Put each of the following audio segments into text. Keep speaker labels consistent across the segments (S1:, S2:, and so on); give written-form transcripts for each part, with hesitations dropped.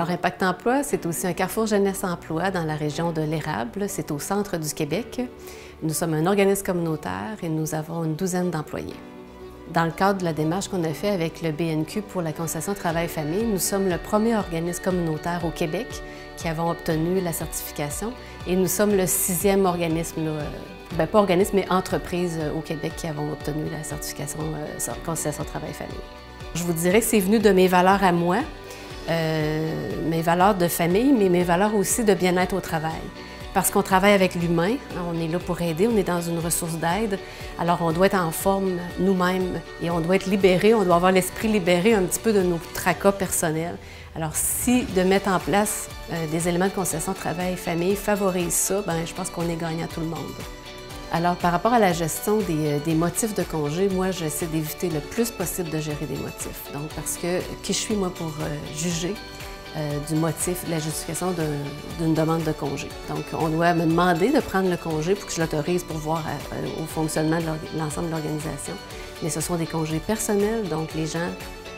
S1: Alors, Impact Emploi, c'est aussi un carrefour jeunesse emploi dans la région de l'Érable. C'est au centre du Québec. Nous sommes un organisme communautaire et nous avons une douzaine d'employés. Dans le cadre de la démarche qu'on a fait avec le BNQ pour la conciliation travail-famille, nous sommes le premier organisme communautaire au Québec qui avons obtenu la certification et nous sommes le 6e organisme, pas organisme, mais entreprise au Québec qui avons obtenu la certification conciliation travail-famille. Je vous dirais que c'est venu de mes valeurs à moi, mes valeurs de famille, mais mes valeurs aussi de bien-être au travail. Parce qu'on travaille avec l'humain, on est là pour aider, on est dans une ressource d'aide, alors on doit être en forme nous-mêmes et on doit être libéré, on doit avoir l'esprit libéré un petit peu de nos tracas personnels. Alors si de mettre en place des éléments de conciliation travail-famille favorise ça, bien, je pense qu'on est gagnant tout le monde. Alors par rapport à la gestion des motifs de congé, moi j'essaie d'éviter le plus possible de gérer des motifs. Donc parce que qui je suis moi pour juger du motif, de la justification d'une demande de congé. Donc, on doit me demander de prendre le congé pour que je l'autorise pour voir au fonctionnement de l'ensemble de l'organisation. Mais ce sont des congés personnels, donc les gens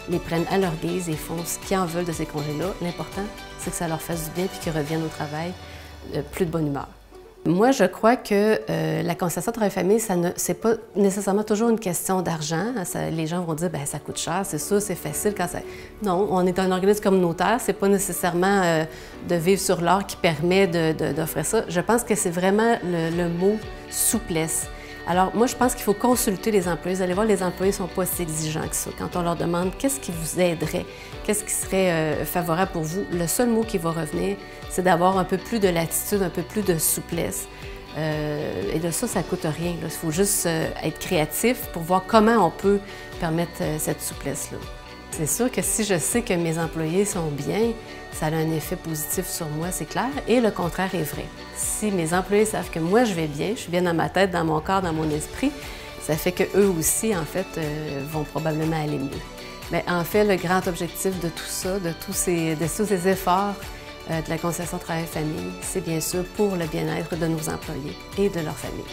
S1: les prennent à leur guise et font ce qu'ils en veulent de ces congés-là. L'important, c'est que ça leur fasse du bien puis qu'ils reviennent au travail plus de bonne humeur. Moi, je crois que la conciliation travail-famille, c'est pas nécessairement toujours une question d'argent. Les gens vont dire, bien, ça coûte cher, c'est sûr, c'est facile quand ça... Non, on est un organisme communautaire, c'est pas nécessairement de vivre sur l'or qui permet d'offrir ça. Je pense que c'est vraiment le mot souplesse. Alors, moi, je pense qu'il faut consulter les employés. Vous allez voir, les employés ne sont pas si exigeants que ça. Quand on leur demande qu'est-ce qui vous aiderait, qu'est-ce qui serait favorable pour vous, le seul mot qui va revenir, c'est d'avoir un peu plus de latitude, un peu plus de souplesse. Et de ça ne coûte rien. Il faut juste être créatif pour voir comment on peut permettre cette souplesse-là. C'est sûr que si je sais que mes employés sont bien, ça a un effet positif sur moi, c'est clair, et le contraire est vrai. Si mes employés savent que moi je vais bien, je suis bien dans ma tête, dans mon corps, dans mon esprit, ça fait qu'eux aussi, en fait, vont probablement aller mieux. Mais en fait, le grand objectif de tout ça, de tous ces efforts de la conciliation travail-famille, c'est bien sûr pour le bien-être de nos employés et de leur famille.